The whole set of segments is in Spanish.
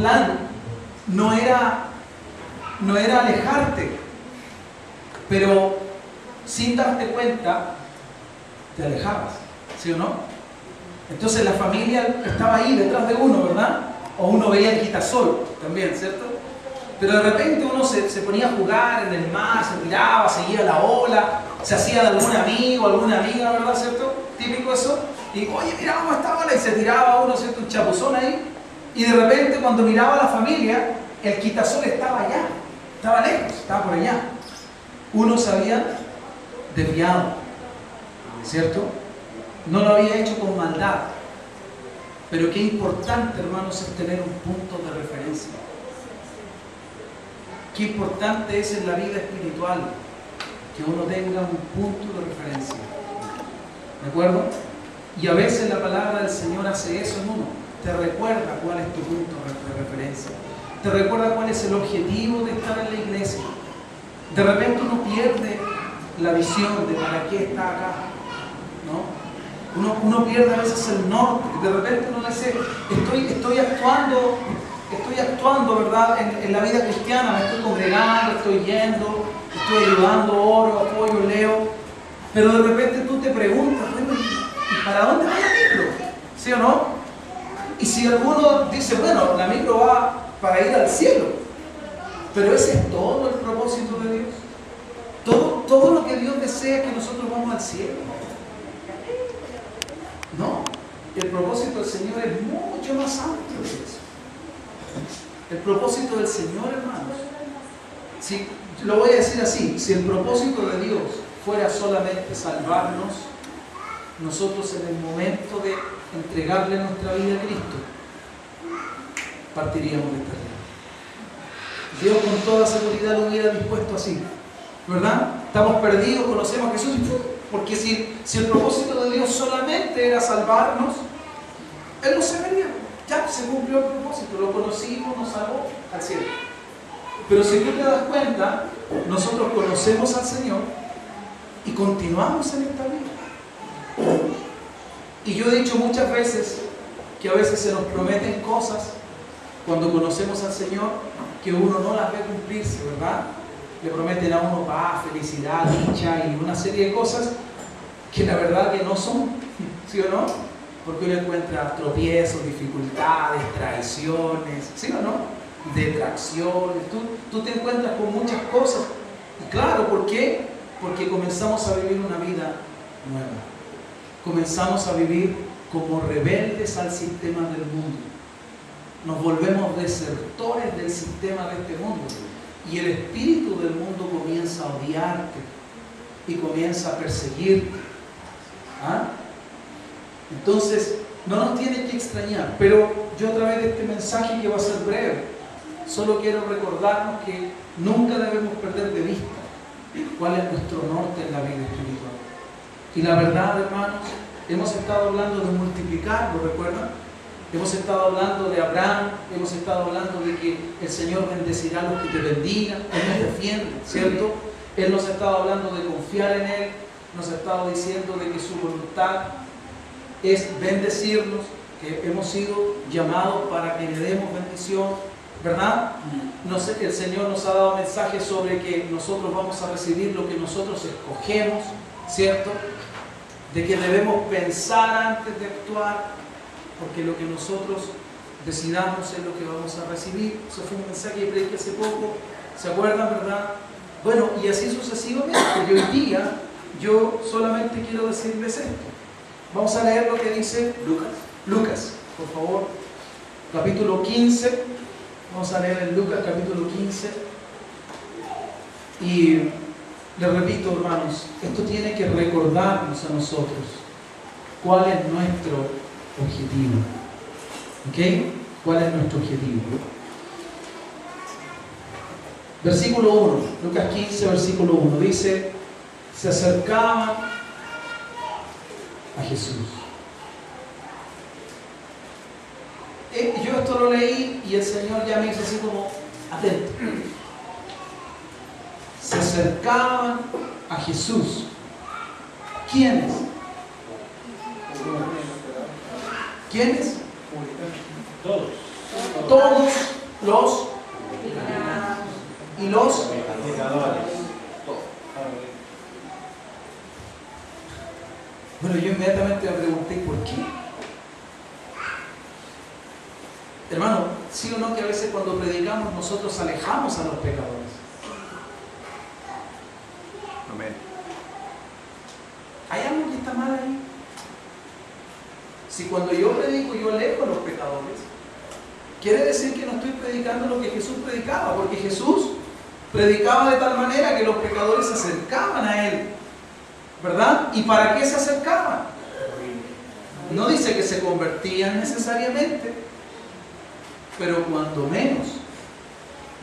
plan no era alejarte, pero sin darte cuenta te alejabas, ¿sí o no? Entonces la familia estaba ahí detrás de uno, ¿verdad? O uno veía el quitasol también, ¿cierto? Pero de repente uno se ponía a jugar en el mar, se tiraba, seguía la ola, se hacía de algún amigo, alguna amiga, ¿verdad? ¿Cierto? Típico eso. Y oye, mira cómo está ola, y se tiraba uno, ¿cierto? Un chapuzón ahí. Y de repente cuando miraba a la familia, el quitasol estaba allá, estaba lejos, estaba por allá. Uno se había desviado, ¿cierto? No lo había hecho con maldad. Pero qué importante, hermanos, es tener un punto de referencia. Qué importante es en la vida espiritual que uno tenga un punto de referencia. ¿De acuerdo? Y a veces la palabra del Señor hace eso en uno. Te recuerda cuál es tu punto de referencia. Te recuerda cuál es el objetivo de estar en la iglesia. De repente uno pierde la visión de para qué está acá, ¿no? Uno pierde a veces el norte. De repente uno dice, estoy actuando, ¿verdad? En la vida cristiana, me estoy congregando, estoy yendo, estoy ayudando, oro, apoyo, leo. Pero de repente tú te preguntas, bueno, ¿y para dónde va la micro? ¿Sí o no? Y si alguno dice, bueno, la micro va para ir al cielo, pero ese es todo el propósito de Dios. Todo lo que Dios desea es que nosotros vamos al cielo. No, el propósito del Señor es mucho más amplio que eso. El propósito del Señor, hermanos, si, lo voy a decir así, si el propósito de Dios fuera solamente salvarnos, nosotros en el momento de entregarle nuestra vida a Cristo, partiríamos de esta vida. Dios con toda seguridad lo hubiera dispuesto así, ¿verdad? Estamos perdidos, conocemos a Jesús, porque si el propósito de Dios solamente era salvarnos, Él no se vería. Ya se cumplió el propósito, lo conocimos, nos salvó al cielo. Pero si tú te das cuenta, nosotros conocemos al Señor y continuamos en esta vida. Y yo he dicho muchas veces que a veces se nos prometen cosas cuando conocemos al Señor que uno no las ve cumplirse, ¿verdad? Le prometen a uno paz, felicidad, dicha y una serie de cosas que la verdad que no son, ¿sí o no? Porque uno encuentra tropiezos, dificultades, traiciones, ¿sí o no? Detracciones, tú te encuentras con muchas cosas. Y claro, ¿por qué? Porque comenzamos a vivir una vida nueva. Comenzamos a vivir como rebeldes al sistema del mundo. Nos volvemos desertores del sistema de este mundo. Y el espíritu del mundo comienza a odiarte y comienza a perseguirte. ¿Ah? Entonces, no nos tiene que extrañar. Pero yo a través de este mensaje, que va a ser breve, solo quiero recordarnos que nunca debemos perder de vista cuál es nuestro norte en la vida espiritual. Y la verdad, hermanos, hemos estado hablando de multiplicar, ¿lo recuerdan? Hemos estado hablando de Abraham, hemos estado hablando de que el Señor bendecirá a los que te bendigan, Él nos defiende, ¿cierto? Él nos ha estado hablando de confiar en Él, nos ha estado diciendo de que su voluntad es bendecirnos, que hemos sido llamados para que le demos bendición, ¿verdad? No sé, el Señor nos ha dado mensajes sobre que nosotros vamos a recibir lo que nosotros escogemos, ¿cierto? De que debemos pensar antes de actuar, porque lo que nosotros decidamos es lo que vamos a recibir. Eso fue un mensaje que prediqué hace poco, ¿se acuerdan, verdad? Bueno, y así sucesivamente. Y hoy día yo solamente quiero decirles esto. Vamos a leer lo que dice Lucas, por favor, capítulo 15. Vamos a leer en Lucas capítulo 15. Y les repito, hermanos, esto tiene que recordarnos a nosotros cuál es nuestro objetivo. ¿Ok? ¿Cuál es nuestro objetivo? Versículo 1, Lucas 15, versículo 1, dice: se acercaban a Jesús. Yo esto lo leí y el Señor ya me hizo así como, atento. Se acercaban a Jesús. ¿Quiénes? ¿Quiénes? Todos. Todos los y los pecadores. Bueno, yo inmediatamente me pregunté ¿por qué? Hermano, ¿sí o no que a veces cuando predicamos nosotros alejamos a los pecadores? Amén. ¿Hay algo que está mal ahí? Si cuando yo predico yo alejo a los pecadores, quiere decir que no estoy predicando lo que Jesús predicaba, porque Jesús predicaba de tal manera que los pecadores se acercaban a Él, ¿verdad? ¿Y para qué se acercaban? No dice que se convertían necesariamente, pero cuando menos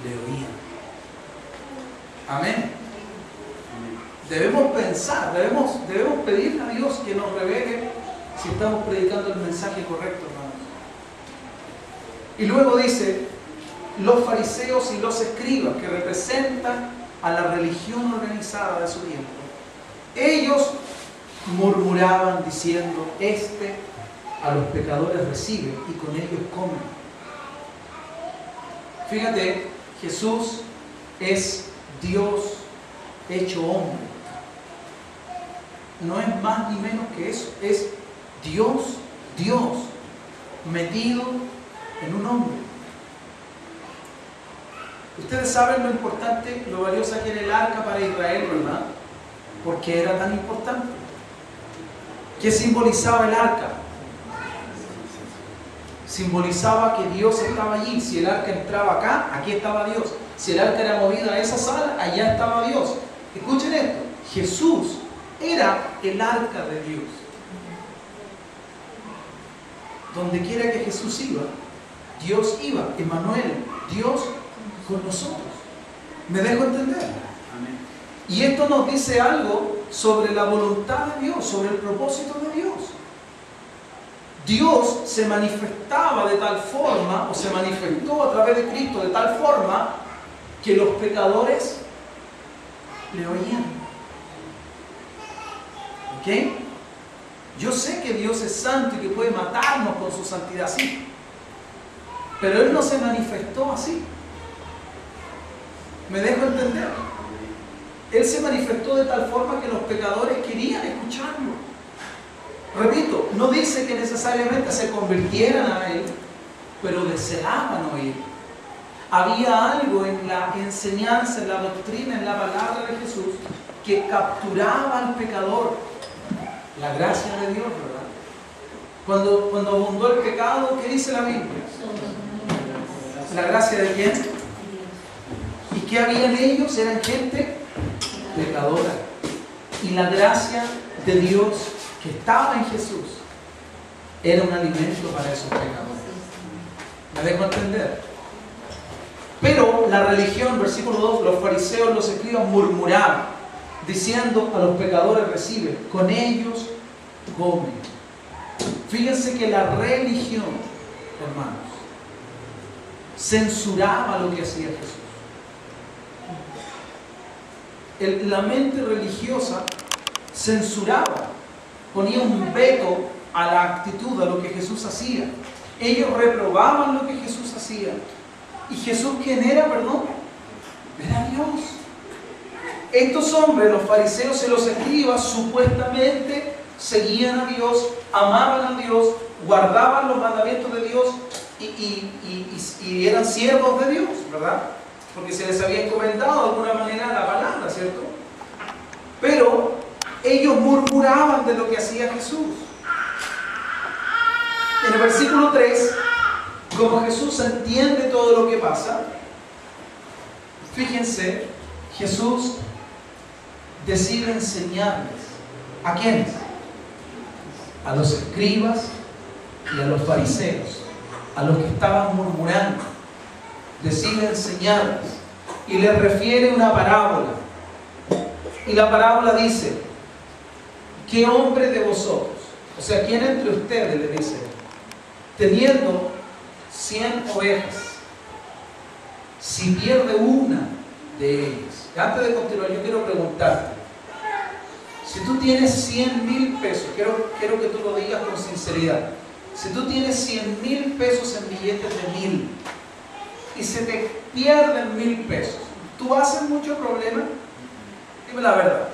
le oían. Amén. Debemos pensar, debemos pedirle a Dios que nos revele si estamos predicando el mensaje correcto, hermanos. Y luego dice, los fariseos y los escribas, que representan a la religión organizada de su tiempo, ellos murmuraban diciendo, a los pecadores recibe y con ellos come. Fíjate, Jesús es Dios hecho hombre. No es más ni menos que eso, es Dios metido en un hombre. Ustedes saben lo importante, lo valiosa que era el arca para Israel, ¿verdad? ¿Por qué era tan importante? ¿Qué simbolizaba el arca? Simbolizaba que Dios estaba allí. Si el arca entraba acá, aquí estaba Dios. Si el arca era movida a esa sala, allá estaba Dios. Escuchen esto, Jesús era el arca de Dios. Donde quiera que Jesús iba, Dios iba. Emmanuel, Dios con nosotros. ¿Me dejo entender? Amén. Y esto nos dice algo sobre la voluntad de Dios, sobre el propósito de Dios. Dios se manifestaba de tal forma, o se manifestó a través de Cristo de tal forma, que los pecadores le oían. ¿Ok? Yo sé que Dios es santo y que puede matarnos con su santidad, sí. Pero Él no se manifestó así. ¿Me dejo entender? Él se manifestó de tal forma que los pecadores querían escucharlo. Repito, no dice que necesariamente se convirtieran a Él, pero deseaban oír. Había algo en la enseñanza, en la doctrina, en la palabra de Jesús que capturaba al pecador. La gracia de Dios, ¿verdad? Cuando abundó el pecado, ¿qué dice la Biblia? ¿La gracia de quién? ¿Y qué había en ellos? Eran gente pecadora. Y la gracia de Dios que estaba en Jesús era un alimento para esos pecadores. ¿Me dejo entender? Pero la religión, versículo 2, los fariseos, los escribas murmuraban, diciendo a los pecadores reciben, con ellos comen. Fíjense que la religión, hermanos, censuraba lo que hacía Jesús. La mente religiosa censuraba, ponía un veto a la actitud, a lo que Jesús hacía. Ellos reprobaban lo que Jesús hacía. ¿Y Jesús quién era, perdón? Era Dios. Estos hombres, los fariseos y los escribas, supuestamente seguían a Dios, amaban a Dios, guardaban los mandamientos de Dios y eran siervos de Dios, ¿verdad? Porque se les había encomendado de alguna manera la palabra, ¿cierto? Pero ellos murmuraban de lo que hacía Jesús. En el versículo 3, como Jesús entiende todo lo que pasa, fíjense, Jesús decide enseñarles. ¿A quiénes? A los escribas y a los fariseos, a los que estaban murmurando. Decide enseñarles y les refiere una parábola. Y la parábola dice, ¿qué hombre de vosotros? O sea, ¿quién entre ustedes, le dice, teniendo 100 ovejas, si pierde una de ellas? Antes de continuar, yo quiero preguntarte, si tú tienes 100,000 pesos, quiero que tú lo digas con sinceridad, si tú tienes 100,000 pesos en billetes de 1,000 y se te pierden 1,000 pesos, ¿tú haces mucho problema? Dime la verdad.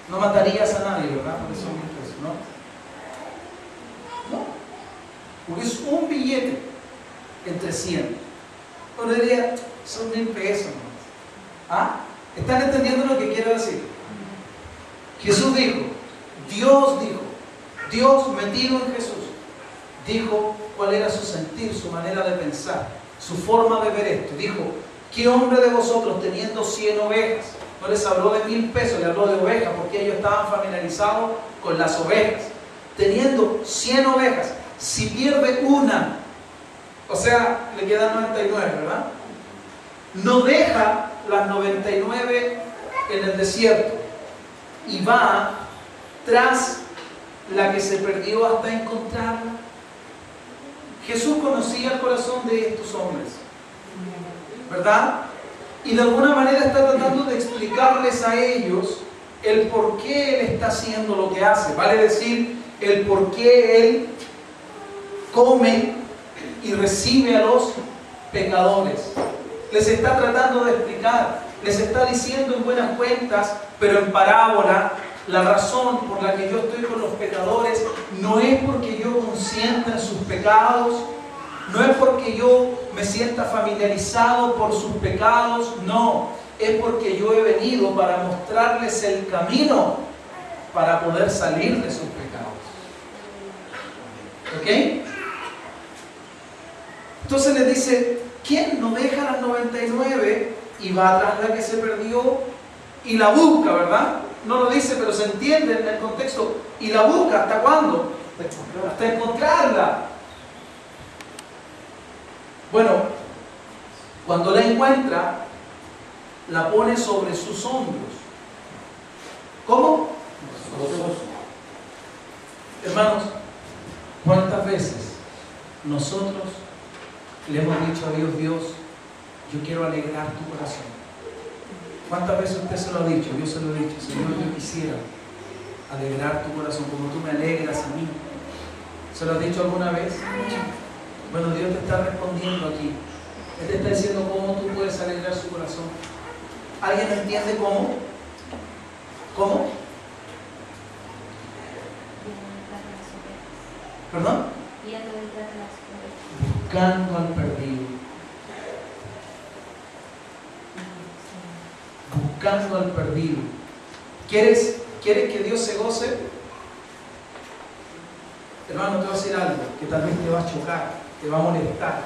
No matarías a nadie, ¿verdad? Por esos 1,000 pesos, ¿no? No. Porque es un billete entre 100. Uno diría, son 1,000 pesos. ¿Ah? ¿Están entendiendo lo que quiero decir? Jesús dijo, Dios metido en Jesús, dijo cuál era su sentir, su manera de pensar, su forma de ver esto. Dijo, ¿qué hombre de vosotros teniendo 100 ovejas? No les habló de 1,000 pesos, le habló de ovejas, porque ellos estaban familiarizados con las ovejas. Teniendo 100 ovejas, si pierde una, o sea, le quedan 99, ¿verdad? No deja las 99 en el desierto y va tras la que se perdió hasta encontrarla. Jesús conocía el corazón de estos hombres, ¿verdad? Y de alguna manera está tratando de explicarles a ellos el por qué Él está haciendo lo que hace. Vale decir, el por qué Él come y recibe a los pecadores. Les está tratando de explicar, les está diciendo en buenas cuentas, pero en parábola, la razón por la que yo estoy con los pecadores no es porque yo consienta en sus pecados, no es porque yo me sienta familiarizado por sus pecados, no, es porque yo he venido para mostrarles el camino para poder salir de sus pecados. ¿Ok? Entonces les dice, ¿quién no deja las 99 y va atrás de la que se perdió y la busca, verdad? No lo dice, pero se entiende en el contexto. Y la busca, ¿hasta cuándo? Hasta encontrarla. Bueno, cuando la encuentra, la pone sobre sus hombros. ¿Cómo? Hermanos, ¿cuántas veces nosotros le hemos dicho a Dios, Dios, yo quiero alegrar tu corazón? ¿Cuántas veces usted se lo ha dicho? Yo se lo he dicho, Señor, yo quisiera alegrar tu corazón como tú me alegras a mí. ¿Se lo has dicho alguna vez? Bueno, Dios te está respondiendo aquí. Él te está diciendo cómo tú puedes alegrar su corazón. ¿Alguien entiende cómo? ¿Cómo? ¿Perdón? Buscando al perdido. Buscando al perdido. ¿Quieres que Dios se goce? Hermano, te voy a decir algo que tal vez te va a chocar, te va a molestar.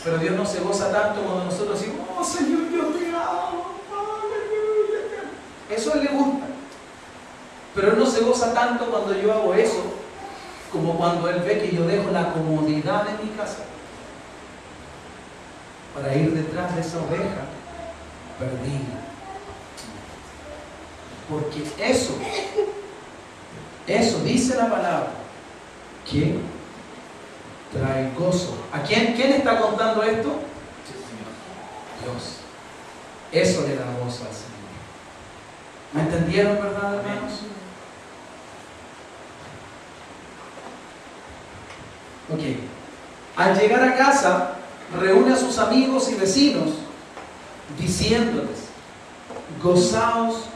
Pero Dios no se goza tanto cuando nosotros decimos, oh Señor, yo te amo. Eso a Él le gusta. Pero Él no se goza tanto cuando yo hago eso, como cuando Él ve que yo dejo la comodidad de mi casa para ir detrás de esa oveja perdida. Porque eso dice la palabra, que trae gozo. ¿A quién está contando esto? Dios. Eso le da gozo al Señor. ¿Me entendieron, verdad, hermanos? Ok. Al llegar a casa, reúne a sus amigos y vecinos, diciéndoles, gozaos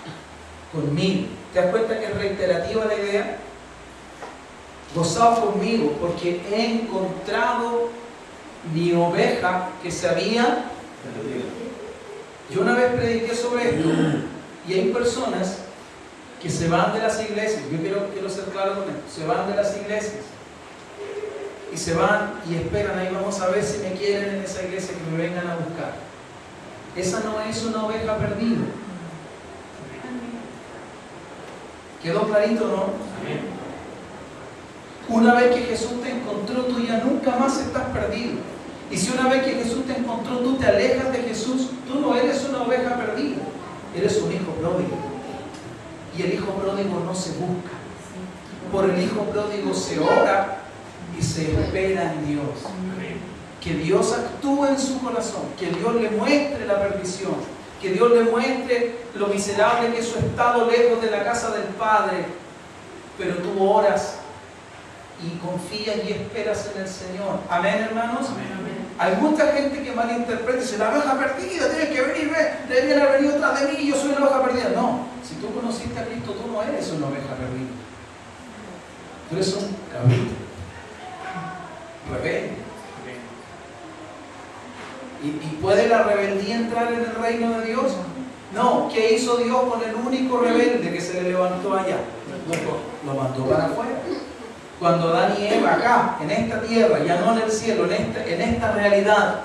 conmigo. ¿Te das cuenta que es reiterativa la idea? Gozaos conmigo, porque he encontrado mi oveja que se había perdido. Yo una vez prediqué sobre esto, y hay personas que se van de las iglesias. Yo quiero ser claro con esto. Se van de las iglesias y se van y esperan, ahí vamos a ver si me quieren en esa iglesia, que me vengan a buscar. Esa no es una oveja perdida. ¿Quedó clarito, no? Amén. Una vez que Jesús te encontró, tú ya nunca más estás perdido. Y si una vez que Jesús te encontró, tú te alejas de Jesús, tú no eres una oveja perdida, eres un hijo pródigo. Y el hijo pródigo no se busca. Por el hijo pródigo se ora y se espera en Dios. Que Dios actúe en su corazón, que Dios le muestre la perdición, que Dios le muestre lo miserable que es su estado lejos de la casa del Padre. Pero tú oras y confías y esperas en el Señor. Amén, hermanos. Amén. Hay mucha gente que malinterpreta y dice, la oveja perdida, tienes que venir, debían haber venido tras de mí y yo soy una oveja perdida. No, si tú conociste a Cristo, tú no eres una oveja perdida. Tú eres un cabrito, rebelde. ¿Y puede la rebeldía entrar en el reino de Dios? No. ¿Qué hizo Dios con el único rebelde que se le levantó allá? Lo mandó para afuera. Cuando Adán y Eva acá, en esta tierra, ya no en el cielo, en esta realidad,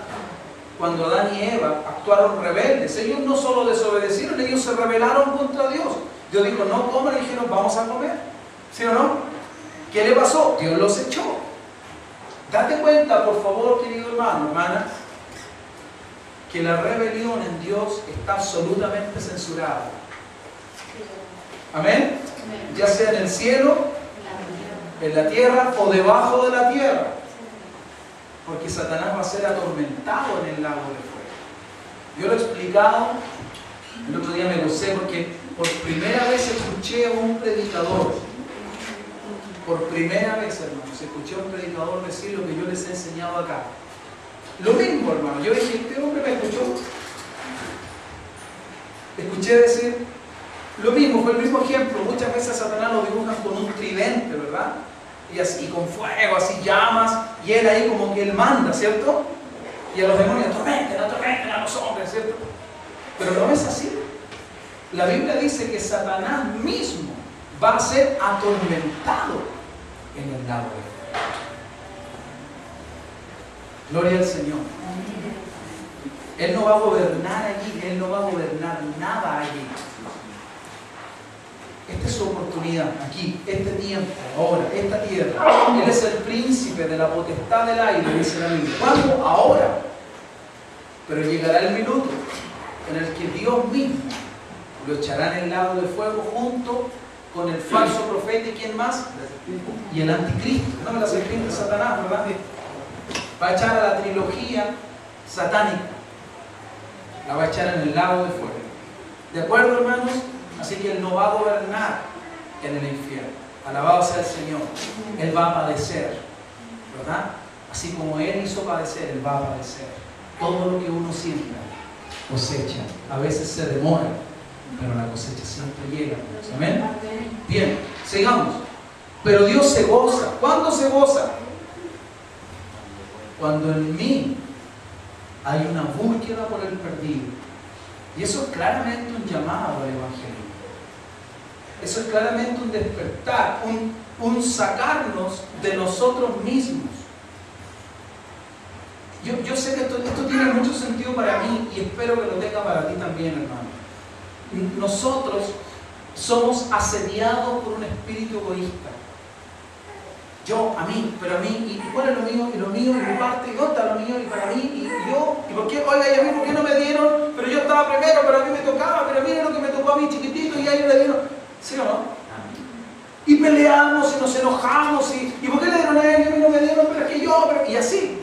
cuando Adán y Eva actuaron rebeldes, ellos no solo desobedecieron, ellos se rebelaron contra Dios. Dios dijo, no coman, y dijeron, vamos a comer. ¿Sí o no? ¿Qué le pasó? Dios los echó. Date cuenta, por favor, querido hermano, hermana, que la rebelión en Dios está absolutamente censurada. ¿Amén? Ya sea en el cielo, en la tierra o debajo de la tierra. Porque Satanás va a ser atormentado en el lago de fuego. Yo lo he explicado, el otro día me gocé porque por primera vez escuché a un predicador. Por primera vez, hermanos, escuché a un predicador decir lo que yo les he enseñado acá. Lo mismo, hermano. Yo dije, este hombre me escuchó. Escuché decir lo mismo, fue el mismo ejemplo. Muchas veces a Satanás lo dibujan con un tridente, ¿verdad? Y así, con fuego, así llamas, y él ahí como que él manda, ¿cierto? Y a los demonios, atormenten a los hombres, ¿cierto? Pero no es así. La Biblia dice que Satanás mismo va a ser atormentado en el lago de fuego. Gloria al Señor. Él no va a gobernar allí, Él no va a gobernar nada allí. Esta es su oportunidad, aquí, este tiempo, ahora, esta tierra. Él es el príncipe de la potestad del aire, dice la Biblia. ¿Cuándo? Ahora. Pero llegará el minuto en el que Dios mismo lo echará en el lago de fuego junto con el falso profeta y ¿quién más? Y el anticristo. No, la serpiente Satanás, ¿verdad? Va a echar a la trilogía satánica. La va a echar en el lago de fuego. ¿De acuerdo, hermanos? Así que Él no va a gobernar en el infierno. Alabado sea el Señor. Él va a padecer, ¿verdad? Así como Él hizo padecer, Él va a padecer. Todo lo que uno siembra, cosecha. A veces se demora, pero la cosecha siempre llega. ¿Amén? Bien, sigamos. Pero Dios se goza. ¿Cuándo se goza? Cuando en mí hay una búsqueda por el perdido. Y eso es claramente un llamado al evangelio. Eso es claramente un despertar, un sacarnos de nosotros mismos. Yo sé que esto tiene mucho sentido para mí y espero que lo tenga para ti también, hermano. Nosotros somos asediados por un espíritu egoísta. Yo, a mí, pero a mí, y cuál es lo mío, y mi parte, y dónde está lo mío, y para mí, y yo, y por qué, oiga, y a mí, ¿por qué no me dieron? Pero yo estaba primero, pero a mí me tocaba, pero miren lo que me tocó a mí chiquitito, y a ellos le dieron. ¿Sí o no? Y peleamos, y nos enojamos, y ¿por qué le dieron a ellos, y a mí no me dieron? Pero es que yo, y así.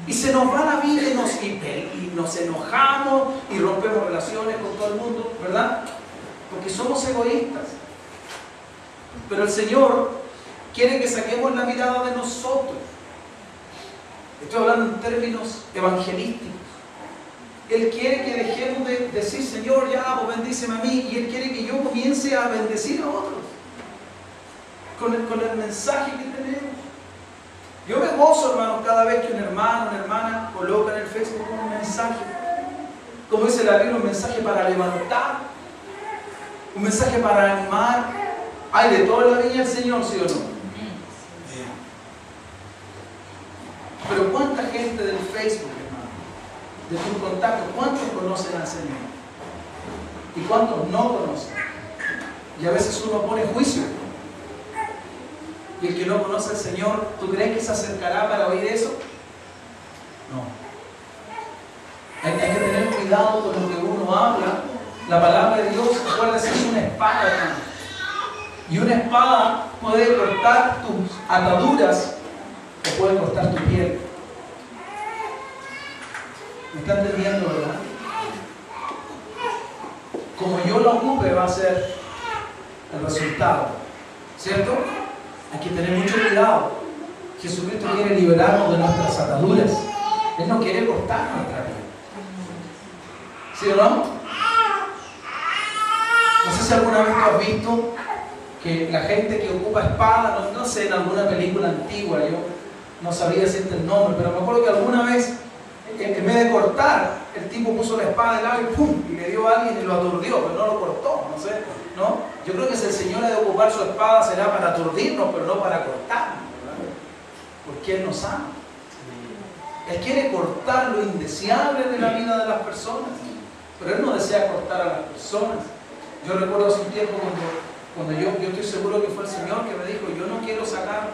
Y se nos va la vida, y nos enojamos, y rompemos relaciones con todo el mundo, ¿verdad? Porque somos egoístas. Pero el Señor quiere que saquemos la mirada de nosotros. Estoy hablando en términos evangelísticos. Él quiere que dejemos de decir, Señor, ya, pues bendíceme a mí, y Él quiere que yo comience a bendecir a otros con el mensaje que tenemos. Yo me gozo, hermanos, cada vez que un hermano, una hermana coloca en el Facebook un mensaje, como dice la Biblia, un mensaje para levantar, un mensaje para animar. Hay de todo en la viña del Señor, ¿sí o no? Pero ¿cuánta gente del Facebook, hermano, de tu contacto, cuántos conocen al Señor? ¿Y cuántos no conocen? Y a veces uno pone juicio. Y el que no conoce al Señor, ¿tú crees que se acercará para oír eso? No. Hay que tener cuidado con lo que uno habla. La palabra de Dios, acuérdate, es una espada, hermano. Y una espada puede cortar tus ataduras o puede cortar tu piel. ¿Me están entendiendo, verdad? Como yo lo ocupe va a ser el resultado, ¿cierto? Hay que tener mucho cuidado. Jesucristo quiere liberarnos de nuestras ataduras. Él no quiere cortar nuestra vida. ¿Sí o no? No sé si alguna vez tú has visto que la gente que ocupa espada, no sé, en alguna película antigua, yo no sabría decirte el nombre, pero me acuerdo que alguna vez, en vez de cortar, el tipo puso la espada de lado y ¡pum! Y le dio a alguien y lo aturdió, pero no lo cortó, no sé, ¿no? Yo creo que si el Señor ha de ocupar su espada será para aturdirnos, pero no para cortarnos, ¿verdad? Porque Él nos ama. Él quiere cortar lo indeseable de la vida de las personas, pero Él no desea cortar a las personas. Yo recuerdo hace un tiempo cuando yo estoy seguro que fue el Señor que me dijo, yo no quiero sacar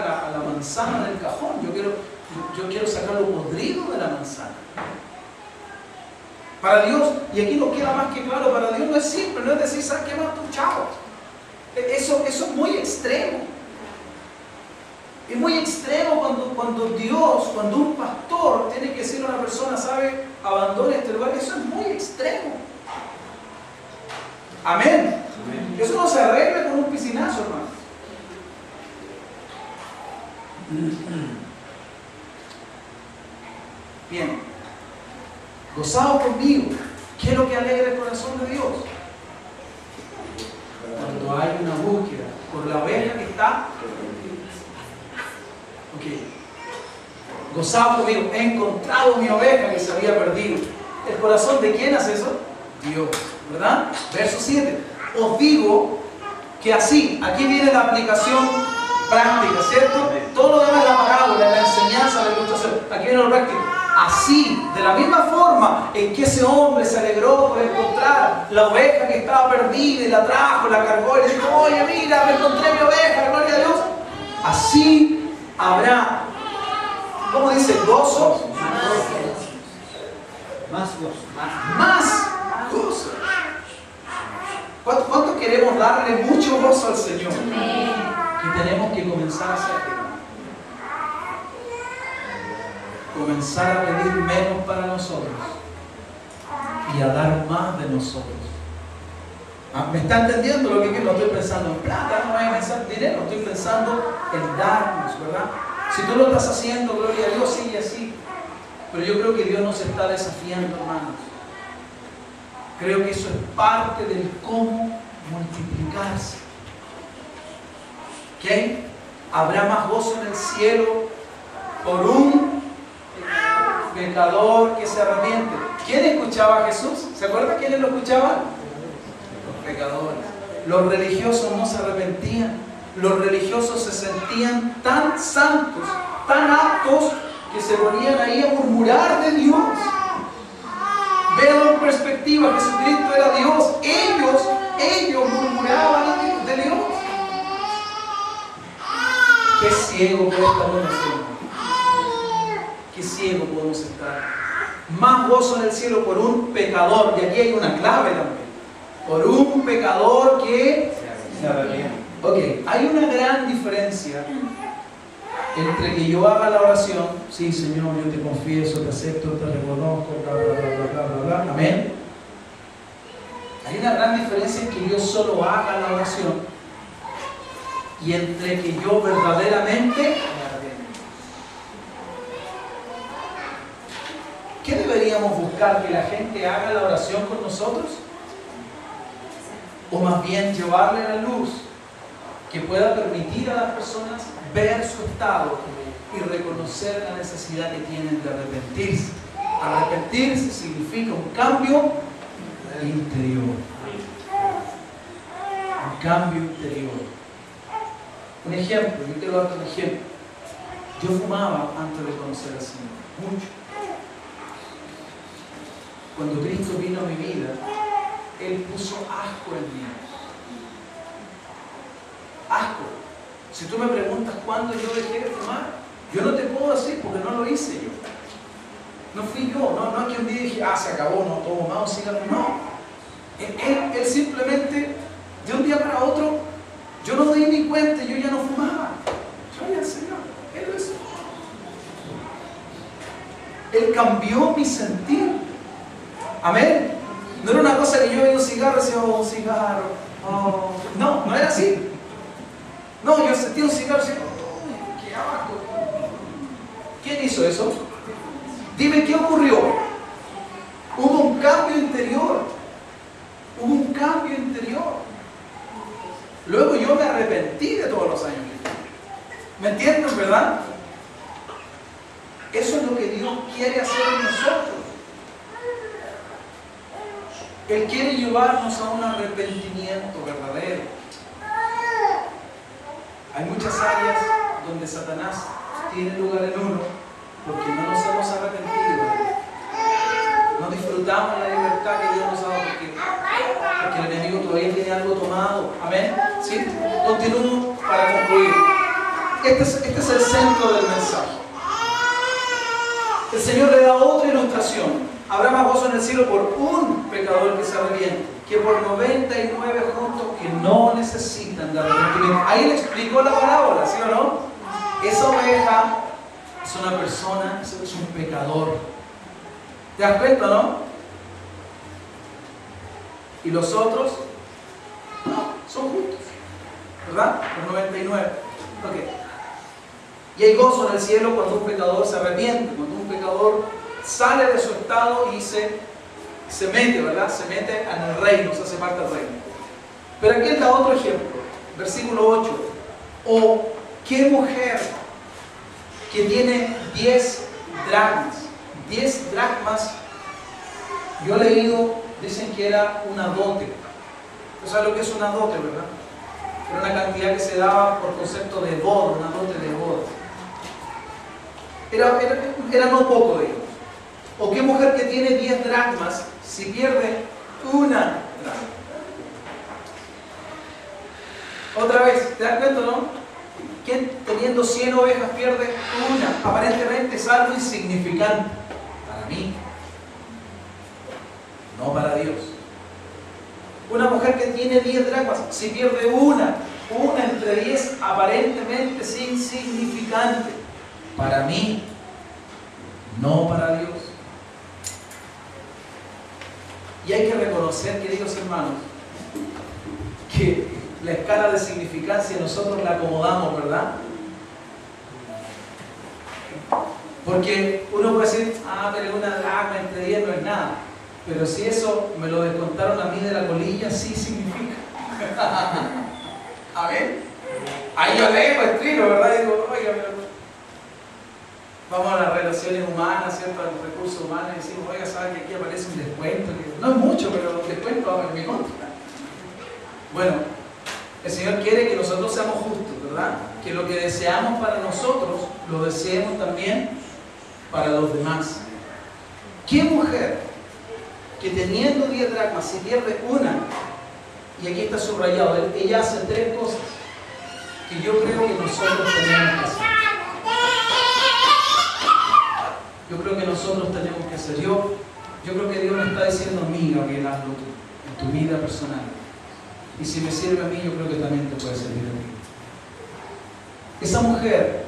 a la manzana del cajón, yo quiero sacar lo podrido de la manzana. Para Dios, y aquí nos queda más que claro, para Dios no es simple, no es decir, ¿sabes qué más tú, chao? Eso es muy extremo. Es muy extremo cuando un pastor tiene que decirle a una persona, ¿sabe? Abandone este lugar. Eso es muy extremo. Amén. Amén. Eso no se arregla con un piscinazo, hermano. Bien. Gozaos conmigo. ¿Qué es lo que alegra el corazón de Dios? Cuando hay una búsqueda por la oveja que está. Ok. Gozaos conmigo. He encontrado mi oveja que se había perdido. ¿El corazón de quién hace eso? Dios. ¿Verdad? Verso 7. Os digo que así, aquí viene la aplicación práctica, ¿cierto? Todo lo demás es la parábola, la enseñanza, la ilustración. Aquí viene lo práctico. Así, de la misma forma en que ese hombre se alegró por encontrar la oveja que estaba perdida y la trajo, la cargó y le dijo, oye, mira, me encontré mi oveja, gloria a Dios. Así habrá, ¿cómo dice? Gozo. Más gozo. Más gozo. ¿Cuánto queremos darle mucho gozo al Señor? Y tenemos que comenzar a hacerlo. Comenzar a pedir menos para nosotros y a dar más de nosotros. ¿Me está entendiendo lo que quiero? No estoy pensando en plata, no voy a pensar en dinero, estoy pensando en darnos, ¿verdad? Si tú lo estás haciendo, gloria a Dios, sigue así. Pero yo creo que Dios nos está desafiando, hermanos. Creo que eso es parte del cómo multiplicarse. ¿Ok? Habrá más gozo en el cielo por un pecador que se arrepiente. ¿Quién escuchaba a Jesús? ¿Se acuerdan quiénes lo escuchaban? Los pecadores. Los religiosos no se arrepentían. Los religiosos se sentían tan santos, tan aptos, que se ponían ahí a murmurar de Dios. Vean en perspectiva, Jesucristo era Dios. Ellos murmuraban de Dios. Qué ciego puede estar uno, Señor. Qué ciego podemos estar. Más gozo en el cielo por un pecador. Y aquí hay una clave también. Por un pecador que se arrepiente. Ok, hay una gran diferencia entre que yo haga la oración, sí, Señor, yo te confieso, te acepto, te reconozco, bla, bla, bla, bla, bla, bla, amén. Hay una gran diferencia en que yo solo haga la oración y entre que yo verdaderamente me arrepiento. ¿Qué deberíamos buscar? ¿Que la gente haga la oración con nosotros? ¿O más bien llevarle la luz que pueda permitir a las personas ver su estado y reconocer la necesidad que tienen de arrepentirse? Arrepentirse significa un cambio interior. Un cambio interior. Un ejemplo, yo quiero darte un ejemplo. Yo fumaba antes de conocer al Señor, mucho. Cuando Cristo vino a mi vida, Él puso asco en mí. Asco. Si tú me preguntas cuándo yo dejé de fumar, yo no te puedo decir porque no lo hice yo. No fui yo, no es que un día dije, se acabó, no tomo más un cigarro. No. Él simplemente, de un día para otro, yo no me di ni cuenta, yo ya no fumaba. Yo al Señor. Él lo hizo. Él cambió mi sentir. Amén. No era una cosa que yo veía un cigarro y decía, un cigarro. No era así. No, yo sentía un cigarro y decía, ¿Quién hizo eso? Dime, ¿qué ocurrió? Hubo un cambio interior. Hubo un cambio interior. Luego yo me arrepentí de todos los años que fui. ¿Me entienden, verdad? Eso es lo que Dios quiere hacer en nosotros. Él quiere llevarnos a un arrepentimiento verdadero. Hay muchas áreas donde Satanás tiene lugar en uno porque no nos hemos arrepentido. No disfrutamos la libertad que Dios nos ha dado porque el enemigo todavía tiene algo tomado. Amén. ¿Sí? Continúo para concluir. Este es el centro del mensaje. El Señor le da otra ilustración. Habrá más gozo en el cielo por un pecador que se arrepiente que por 99 juntos que no necesitan de arrepentimiento. Ahí le explicó la parábola, ¿sí o no? Esa oveja es una persona, es un pecador. ¿Te das cuenta, no? Y los otros son justos, ¿verdad? Los 99. Ok. Y hay gozo en el cielo cuando un pecador se arrepiente, cuando un pecador sale de su estado y se mete, ¿verdad? Se mete en el reino, se hace parte del reino. Pero aquí está otro ejemplo, versículo 8. O qué mujer que tiene 10 dracmas. 10 dracmas, yo he leído, dicen que era una dote. ¿Tú sabes lo que es una dote, verdad? Era una cantidad que se daba por concepto de boda, una dote de boda. Era no poco de ellos. O qué mujer que tiene 10 dracmas, si pierde una dracma. Otra vez, ¿te das cuenta, no? ¿Quién teniendo 100 ovejas pierde una? Aparentemente es algo insignificante. Para mí, no para Dios. Una mujer que tiene 10 dracmas, si pierde una entre 10, aparentemente es insignificante. Para mí, no para Dios. Y hay que reconocer, queridos hermanos, que la escala de significancia nosotros la acomodamos, ¿verdad? Porque uno puede decir, pero una dracma entre 10 no es nada. Pero si eso me lo descontaron a mí de la colilla, sí significa. A ver, ahí yo leo, escribo, ¿verdad? Y digo, oiga, vamos a las relaciones humanas, ¿cierto? A los recursos humanos y decimos, oiga, ¿saben que aquí aparece un descuento? No es mucho, pero el descuento va en mi contra. Bueno, el Señor quiere que nosotros seamos justos, ¿verdad? Que lo que deseamos para nosotros, lo deseemos también para los demás. ¿Qué mujer que teniendo 10 dracmas, si pierde una, y aquí está subrayado, ella hace 3 cosas que yo creo que nosotros tenemos que hacer? Yo creo que nosotros tenemos que hacer. Yo creo que Dios me está diciendo a mí, Gabriel, hazlo tú, en tu vida personal. Y si me sirve a mí, yo creo que también te puede servir a ti. Esa mujer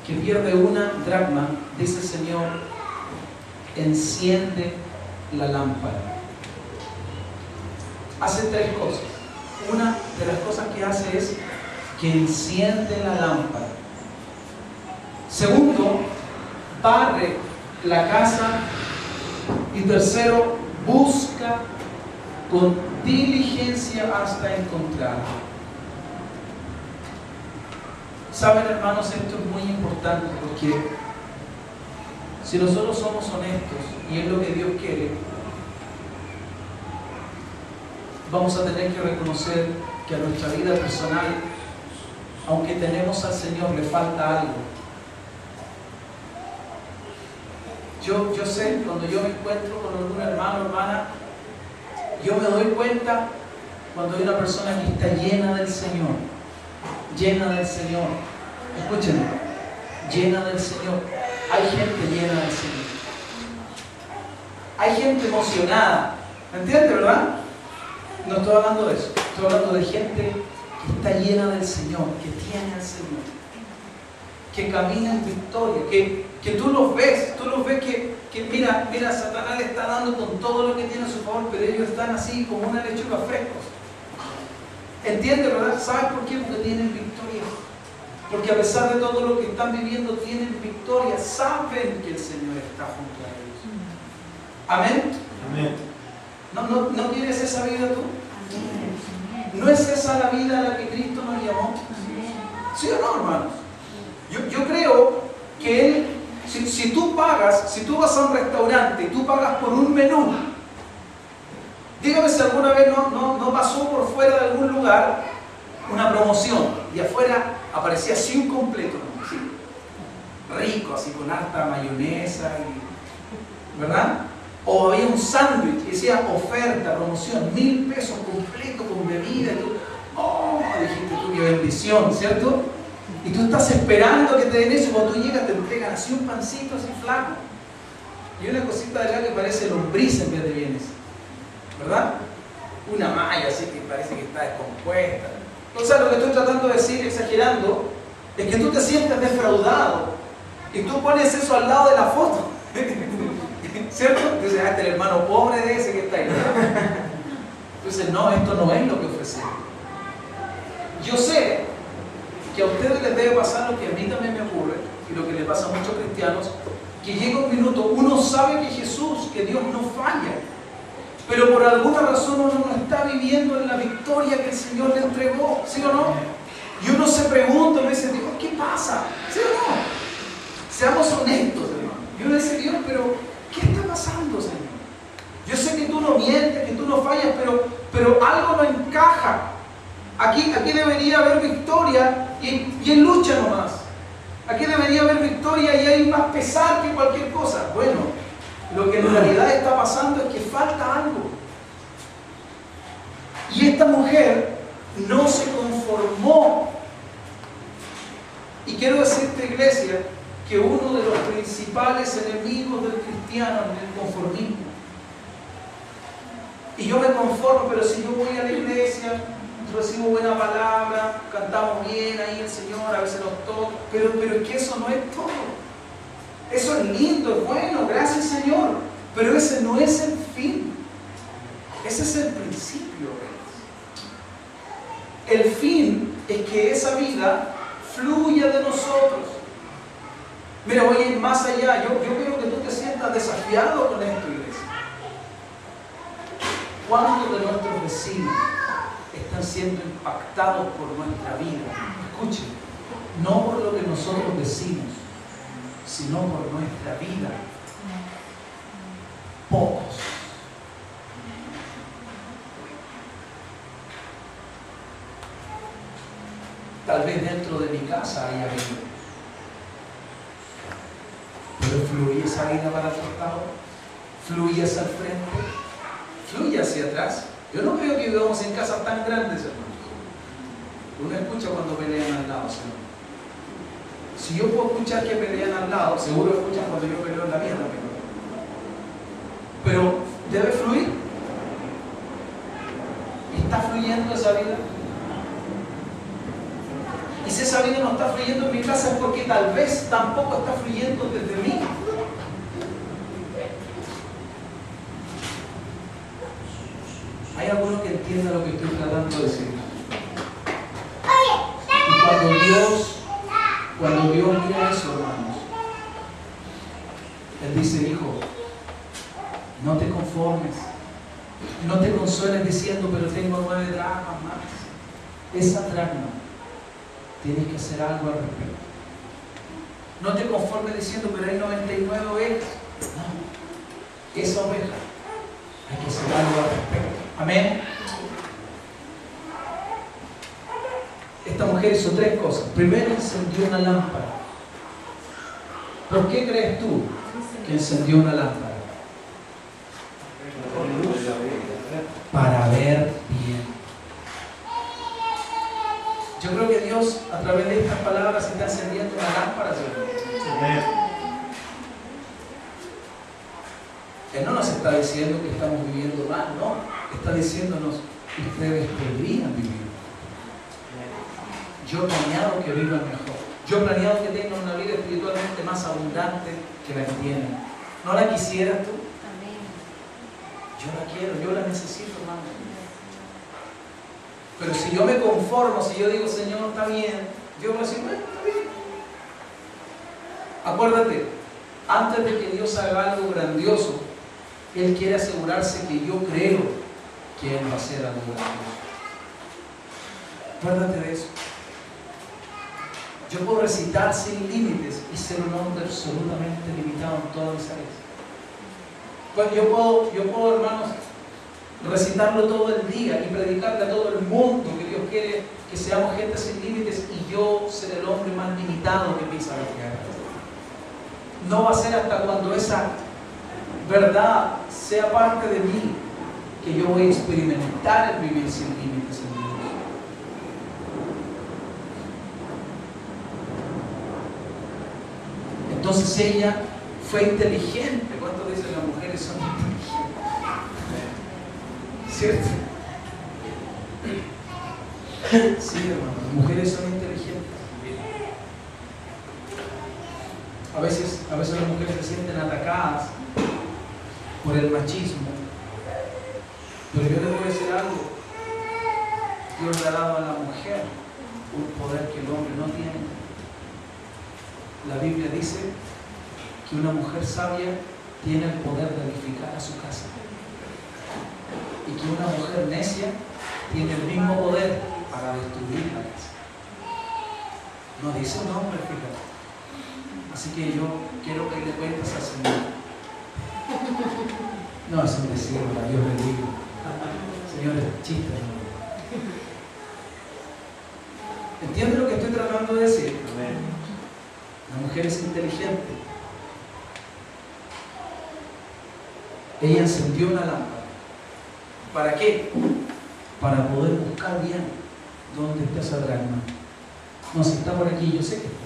que pierde una dracma, dice el Señor, enciende la lámpara. Hace 3 cosas. Una de las cosas que hace es que enciende la lámpara. Segundo, barre la casa. Y tercero, busca con diligencia hasta encontrar. Saben, hermanos, esto es muy importante porque si nosotros somos honestos y es lo que Dios quiere, vamos a tener que reconocer que a nuestra vida personal, aunque tenemos al Señor, le falta algo. Yo sé, cuando yo me encuentro con algún hermano o hermana, yo me doy cuenta cuando hay una persona que está llena del Señor. Llena del Señor. Escúchenme. Llena del Señor. Hay gente llena del Señor. Hay gente emocionada. ¿Me entiendes, verdad? No estoy hablando de eso. Estoy hablando de gente que está llena del Señor, que tiene al Señor, que camina en victoria, que tú los ves que mira, Satanás le está dando con todo lo que tiene a su favor, pero ellos están así como una lechuga frescos. ¿Entiendes, verdad? ¿Sabes por qué? Porque tienen victoria. Porque a pesar de todo lo que están viviendo, tienen victoria, saben que el Señor está junto a ellos. Amén. Amén. ¿No quieres esa vida tú? ¿No es esa la vida a la que Cristo nos llamó? ¿Sí o no, hermanos? Yo creo que Él, si tú vas a un restaurante y tú pagas por un menú, dígame si alguna vez no pasó por fuera de algún lugar una promoción y afuera aparecía así un completo, ¿no? Sí, rico, así con harta mayonesa, ¿verdad? O había un sándwich que decía oferta, promoción, 1.000 pesos completo con bebida y tú, oh, dijiste tú, qué bendición, ¿cierto? Y tú estás esperando que te den eso, cuando tú llegas te entregan así un pancito así flaco y una cosita de acá que parece lombriz en vez de bienes, ¿verdad? Una malla así que parece que está descompuesta. Entonces lo que estoy tratando de decir, exagerando, es que tú te sientes defraudado y tú pones eso al lado de la foto. ¿Cierto? Entonces, este es el hermano pobre de ese que está ahí. Entonces, no, esto no es lo que ofrecemos. Yo sé que a ustedes les debe pasar lo que a mí también me ocurre y lo que le pasa a muchos cristianos, que llega un minuto, uno sabe que Jesús, que Dios no falla, pero por alguna razón uno no está viviendo en la victoria que el Señor le entregó, ¿sí o no? Y uno se pregunta, me dice, Dios, ¿qué pasa? ¿Sí o no? Seamos honestos, hermano. Y uno dice, Dios, pero ¿qué está pasando, Señor? Yo sé que tú no mientes, que tú no fallas, pero algo no encaja. Aquí debería haber victoria y en lucha nomás. Aquí debería haber victoria y hay más pesar que cualquier cosa. Bueno, lo que en realidad está pasando es que falta algo. Y esta mujer no se conformó. Y quiero decirte, iglesia, que uno de los principales enemigos del cristiano es el conformismo. Y yo me conformo, pero si yo voy a la iglesia, recibo buena palabra, cantamos bien ahí el Señor, a veces nos toca, pero es que eso no es todo. Eso es lindo, es bueno, gracias Señor, pero ese no es el fin. Ese es el principio. El fin es que esa vida fluya de nosotros. Mira, voy a ir más allá. Yo quiero que tú te sientas desafiado con esto, iglesia. ¿Cuántos de nuestros vecinos están siendo impactados por nuestra vida? Escuchen, no por lo que nosotros decimos, sino por nuestra vida. Pocos. Tal vez dentro de mi casa haya vida. Pero fluye esa vida para el costado, fluye hacia el frente, fluye hacia atrás. Yo no creo que vivamos en casas tan grandes, hermanos. Uno escucha cuando pelean al lado, ¿sí? Si yo puedo escuchar que pelean al lado, seguro escuchan cuando yo peleo en la mía también. Pero debe fluir. ¿Está fluyendo esa vida? Y si esa vida no está fluyendo en mi casa es porque tal vez tampoco está fluyendo desde mí. ¿Hay alguno que entienda lo que estoy tratando de decir? Y cuando Dios mira eso, hermanos, Él dice, hijo, no te conformes, no te consueles diciendo, pero tengo 9 dracmas más. Esa dracma tienes que hacer algo al respecto. No te conformes diciendo, pero hay 99 ovejas. No, esa oveja hay que hacer algo al respecto. Amén. Esta mujer hizo 3 cosas. Primero, encendió una lámpara. ¿Por qué crees tú que encendió una lámpara? Para ver bien. Yo creo que Dios, a través de estas palabras, está encendiendo una lámpara, Señor. Él no nos está diciendo que estamos viviendo mal, no. Está diciéndonos que ustedes podrían vivir. Yo he planeado que vivan mejor. Yo he planeado que tengan una vida espiritualmente más abundante que la que tienen. ¿No la quisieras tú? Yo la quiero, yo la necesito, hermano. Pero si yo me conformo, si yo digo, Señor, está bien, Dios va a decir, bueno, bien. Acuérdate, antes de que Dios haga algo grandioso, Él quiere asegurarse que yo creo que Él va a hacer algo grandioso. Acuérdate de eso. Yo puedo recitar sin límites y ser un hombre absolutamente limitado en todas mis áreas. Pues yo puedo, hermanos, recitarlo todo el día y predicarle a todo el mundo que Dios quiere que seamos gente sin límites, y yo ser el hombre más limitado que pisa la tierra. No va a ser hasta cuando esa verdad sea parte de mí que yo voy a experimentar el vivir sin límites en Dios. Entonces ella fue inteligente. ¿Cuánto dicen las mujeres son inteligentes? ¿Cierto? Sí, hermano, las mujeres son inteligentes. A veces las mujeres se sienten atacadas por el machismo. Pero yo les voy a decir algo. Dios le ha dado a la mujer un poder que el hombre no tiene. La Biblia dice que una mujer sabia tiene el poder de edificar a su casa, y que una mujer necia tiene el mismo poder para destruir la casa. No dice un hombre, fíjate. Así que yo quiero que le cuentes al Señor. No, es un decir, Dios le digo. Señor, es chiste, ¿no? ¿Entiendes lo que estoy tratando de decir? La mujer es inteligente. Ella encendió una lámpara. ¿Para qué? Para poder buscar bien dónde está esa dracma. No, si está por aquí, yo sé que está.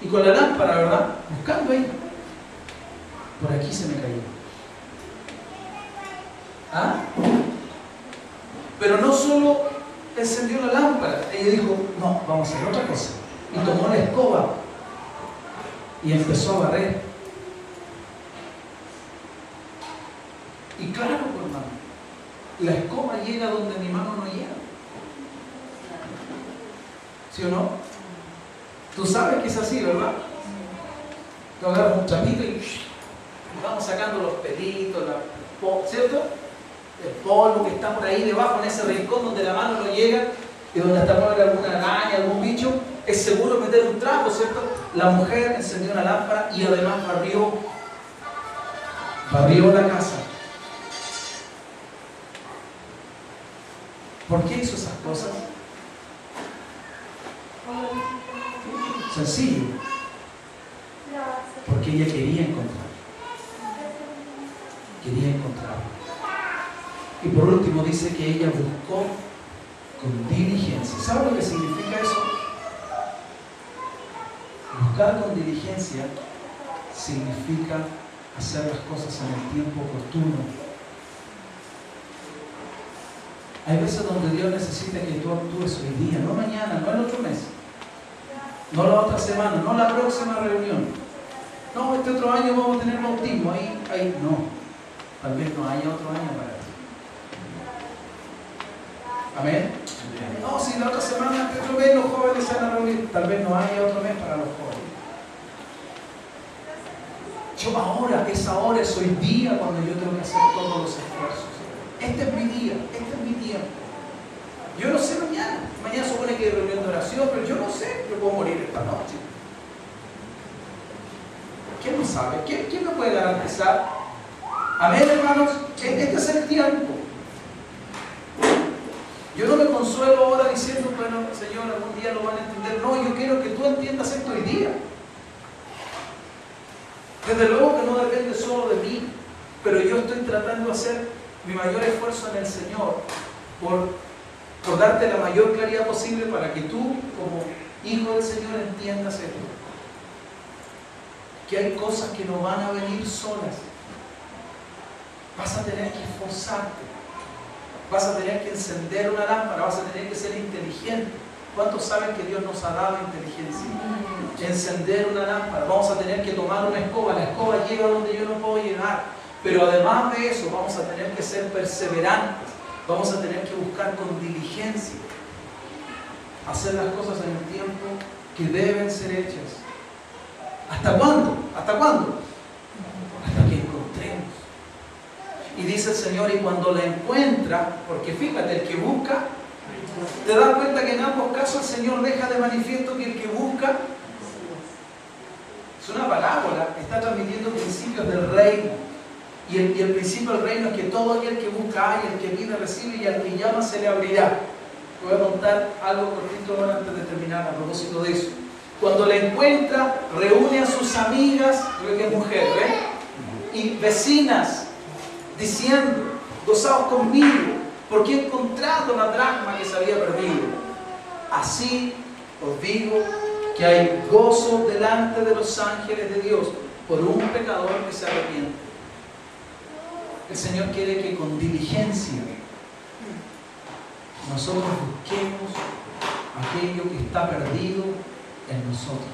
Y con la lámpara, ¿verdad? Buscando ahí. Por aquí se me cayó. ¿Ah? Pero no solo encendió la lámpara. Ella dijo, no, vamos a hacer otra cosa. Y tomó la escoba y empezó a barrer. Y claro, pues, hermano, la escoba llega donde mi mano no llega. ¿Sí o no? Tú sabes que es así, ¿verdad? Tú agarras un chapito y vamos sacando los pelitos, ¿cierto? El polvo que está por ahí debajo, en ese rincón donde la mano no llega y donde está por alguna araña, algún bicho. Es seguro meter un trapo, ¿cierto? La mujer encendió una lámpara y además barrió la casa. ¿Por qué hizo esas cosas? Sencillo. Porque ella quería encontrar. Y por último dice que ella buscó con diligencia. ¿Sabe lo que significa eso? Buscar con diligencia significa hacer las cosas en el tiempo oportuno. Hay veces donde Dios necesita que tú actúes hoy día, no mañana, no el otro mes, no la otra semana, no la próxima reunión. No, este otro año vamos a tener bautismo, ahí no. Tal vez no haya otro año para ti. Amén. No, si la otra semana, este otro mes los jóvenes se van a reunir, tal vez no haya otro mes para los jóvenes. Yo ahora, es hoy día cuando yo tengo que hacer todos los esfuerzos. Este es mi día, este es mi tiempo. Yo no sé mañana. Mañana supone que hay reunión de oración, pero yo no sé, yo puedo morir esta noche. ¿Quién no sabe? ¿Quién me puede garantizar? Amén, hermanos. Este es el tiempo. Yo no me consuelo ahora diciendo, bueno, Señor, algún día lo van a entender. No, yo quiero que tú entiendas esto hoy día. Desde luego que no depende solo de mí, pero yo estoy tratando de hacer mi mayor esfuerzo en el Señor por darte la mayor claridad posible para que tú, como hijo del Señor, entiendas esto. Que hay cosas que no van a venir solas. Vas a tener que esforzarte. Vas a tener que encender una lámpara. Vas a tener que ser inteligente. ¿Cuántos saben que Dios nos ha dado inteligencia? Encender una lámpara. Vamos a tener que tomar una escoba. La escoba llega donde yo no puedo llegar. Pero además de eso, vamos a tener que ser perseverantes. Vamos a tener que buscar con diligencia. hacer las cosas en el tiempo que deben ser hechas. ¿Hasta cuándo? ¿Hasta cuándo? Hasta que encontremos. Y dice el Señor, y cuando la encuentra, porque fíjate, el que busca, te das cuenta que en ambos casos el Señor deja de manifiesto que el que busca, es una parábola, está transmitiendo principios del reino. Y el principio del reino es que todo aquel que busca hay, el que pide recibe y al que llama se le abrirá. Voy a contar algo cortito ahora antes de terminar a propósito de eso. Cuando la encuentra, reúne a sus amigas, creo que es mujer, y vecinas, diciendo, gozaos conmigo, porque he encontrado la dracma que se había perdido. Así os digo que hay gozo delante de los ángeles de Dios por un pecador que se arrepiente. El Señor quiere que con diligencia nosotros busquemos aquello que está perdido en nosotros.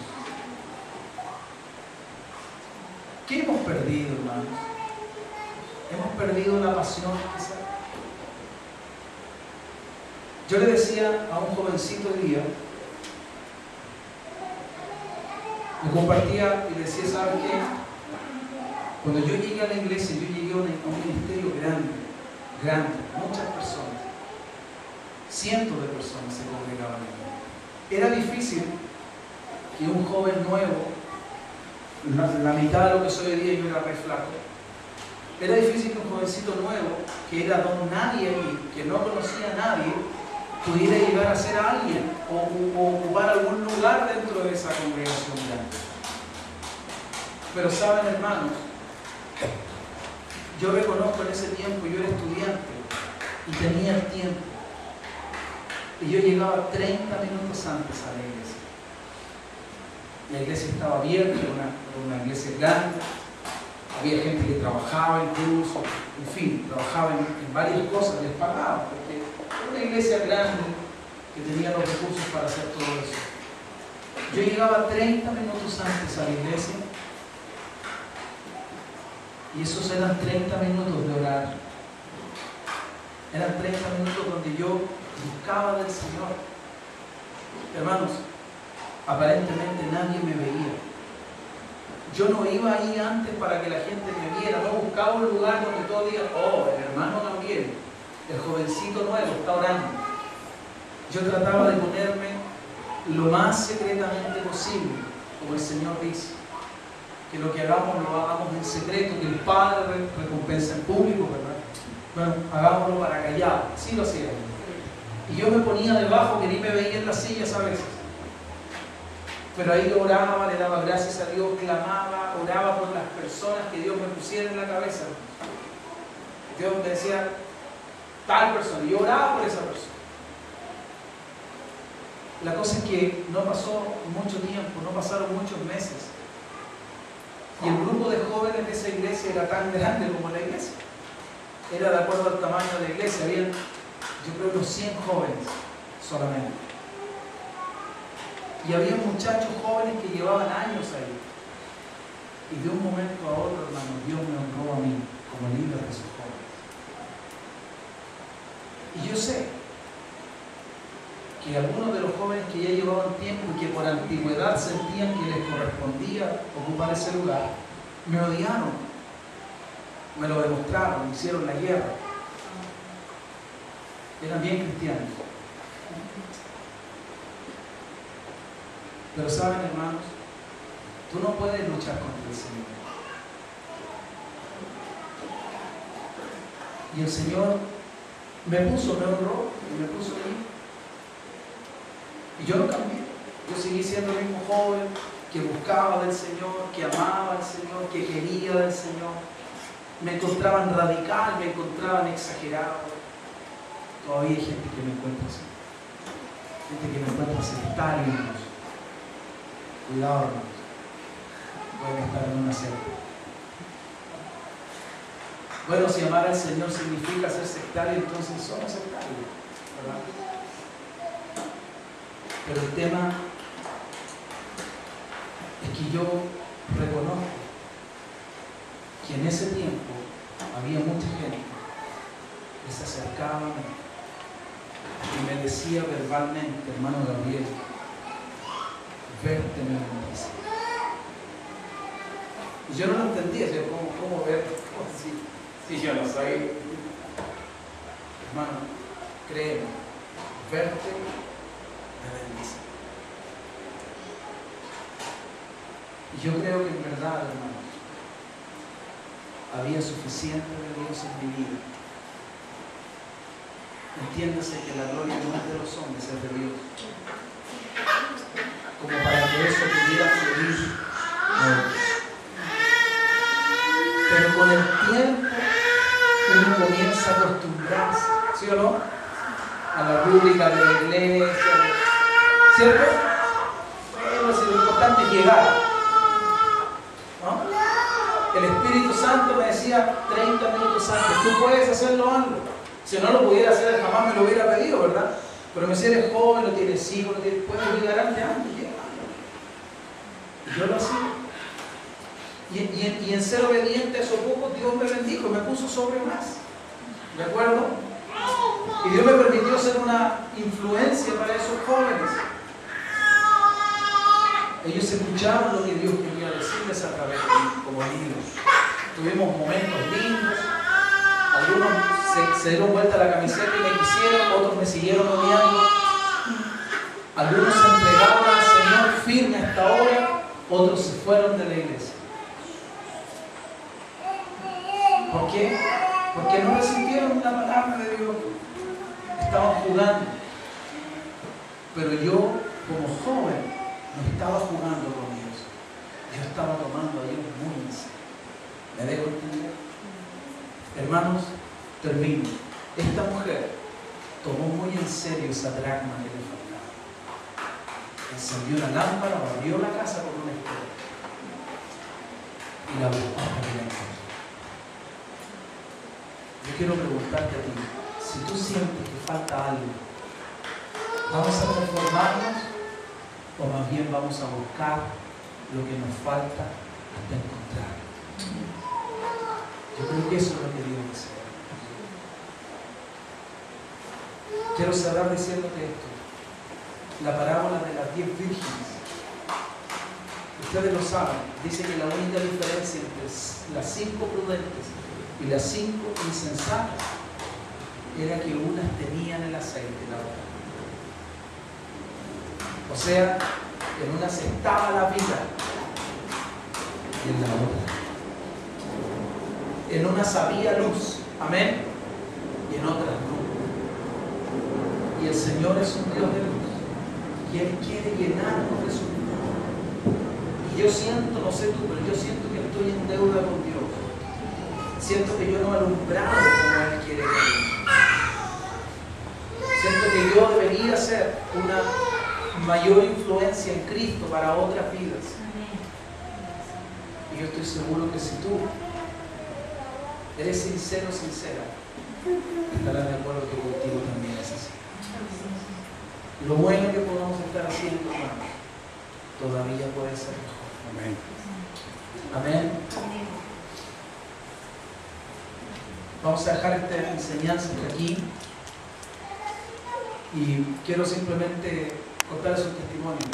¿Qué hemos perdido, hermanos? Hemos perdido la pasión, quizás. Yo le decía a un jovencito hoy día, me compartía y le decía, ¿sabe qué? Cuando yo llegué a la iglesia, yo llegué a un ministerio grande, muchas personas, cientos de personas se congregaban allí. Era difícil que un joven nuevo, la mitad de lo que soy hoy día, yo era re flaco, era difícil que un jovencito nuevo, que era don nadie y que no conocía a nadie, pudiera llegar a ser alguien o ocupar algún lugar dentro de esa congregación grande. Pero saben, hermanos, yo reconozco en ese tiempo, yo era estudiante y tenía el tiempo. Y yo llegaba 30 minutos antes a la iglesia. La iglesia estaba abierta, era una iglesia grande. Había gente que trabajaba incluso, en fin, trabajaba en varias cosas, les pagaban, porque era una iglesia grande que tenía los recursos para hacer todo eso. Yo llegaba 30 minutos antes a la iglesia y esos eran 30 minutos de orar. Eran 30 minutos donde yo buscaba del Señor. Hermanos, aparentemente nadie me veía. Yo no iba ahí antes para que la gente me viera, no buscaba un lugar donde todos digan, oh, el hermano Gabriel, el jovencito nuevo, está orando. Yo trataba de ponerme lo más secretamente posible, como el Señor dice, que lo que hagamos lo hagamos en secreto, que el Padre recompensa en público, ¿verdad? Bueno, hagámoslo para callado, así lo hacía. Y yo me ponía debajo, que ni me veía en las sillas a veces. Pero ahí oraba, le daba gracias a Dios, clamaba, oraba por las personas que Dios me pusiera en la cabeza. Dios me decía, tal persona, y yo oraba por esa persona. La cosa es que no pasó mucho tiempo, no pasaron muchos meses. Y el grupo de jóvenes de esa iglesia era tan grande como la iglesia. Era de acuerdo al tamaño de la iglesia, habían, yo creo, unos 100 jóvenes solamente. Y había muchachos jóvenes que llevaban años ahí. Y de un momento a otro, hermano, Dios me honró a mí como líder de esos jóvenes. Y yo sé que algunos de los jóvenes que ya llevaban tiempo y que por antigüedad sentían que les correspondía ocupar ese lugar, me odiaron, me lo demostraron, me hicieron la guerra. Eran bien cristianos. Pero saben, hermanos, tú no puedes luchar contra el Señor. Y el Señor me honró y me puso ahí. Y yo no cambié. Yo seguí siendo el mismo joven que buscaba del Señor, que amaba al Señor, que quería del Señor. Me encontraban radical, me encontraban exagerado. Todavía hay gente que me encuentra así. Gente que me encuentra sectario incluso. Cuidado, hermanos. Pueden estar en una secta. Bueno, si amar al Señor significa ser sectario, entonces somos sectarios, ¿verdad? Pero el tema es que yo reconozco que en ese tiempo había mucha gente que se acercaba a mí y me decía verbalmente, hermano Gabriel, verte me bendice. Y yo no lo entendía, yo, ¿cómo ver? Si yo no soy. Hermano, créeme, verte me bendice. Y yo creo que en verdad, hermano, había suficiente de Dios en mi vida. Entiéndase que la gloria no es de los hombres, es de Dios. Como para que eso pudiera fluir. Pero con el tiempo uno comienza a acostumbrarse, ¿sí o no? A la rúbrica de la iglesia, ¿cierto? Bueno, si lo importante es llegar, ¿no? El Espíritu Santo me decía 30 minutos antes, tú puedes hacerlo antes. Si no lo pudiera hacer, jamás me lo hubiera pedido, ¿verdad? Pero me decía, eres joven, no tienes hijos, no tienes... puedes llegar antes, llega. Y yo lo hacía. Y en ser obediente a eso poco, Dios me bendijo, me puso sobre más. ¿De acuerdo? Y Dios me permitió ser una influencia para esos jóvenes. Ellos escucharon lo que Dios quería decirles a través de mí, como niños. Tuvimos momentos lindos. Algunos se dieron vuelta a la camiseta y me quisieron, otros me siguieron odiando. Algunos se entregaron al Señor firme hasta ahora, otros se fueron de la iglesia. ¿Por qué? Porque no recibieron la palabra de Dios. Estaban jugando. Pero yo, como joven, no estaba jugando con Dios. Yo estaba tomando a Dios muy en serio. ¿Me dejo entender? Hermanos, termino. Esta mujer tomó muy en serio esa dracma que le faltaba. Encendió una lámpara, abrió la casa con una espada y la buscó hasta que la encontró. Yo quiero preguntarte a ti, si tú sientes que falta algo, ¿vamos a transformarnos o más bien vamos a buscar lo que nos falta hasta encontrar? Yo creo que eso es lo que Dios desea. Quiero cerrar diciéndote esto. La parábola de las 10 vírgenes. Ustedes lo saben. Dice que la única diferencia entre las 5 prudentes y las 5 insensatas era que unas tenían el aceite y la otra. O sea, en unas estaba la vida y en la otra. En unas había luz, amén, y en otras no. Y el Señor es un Dios de luz y Él quiere llenarnos de su luz. Y yo siento, no sé tú, pero yo siento que estoy en deuda con Dios. Siento que yo no he alumbrado como Él quiere que yo. Siento que yo debería ser una mayor influencia en Cristo para otras vidas. Y yo estoy seguro que si tú eres sincero o sincera, estarás de acuerdo que contigo también es así. Lo bueno que podamos estar haciendo, hermanos, todavía puede ser mejor. Amén. Amén. Vamos a dejar esta enseñanza aquí y quiero simplemente contarles un testimonio.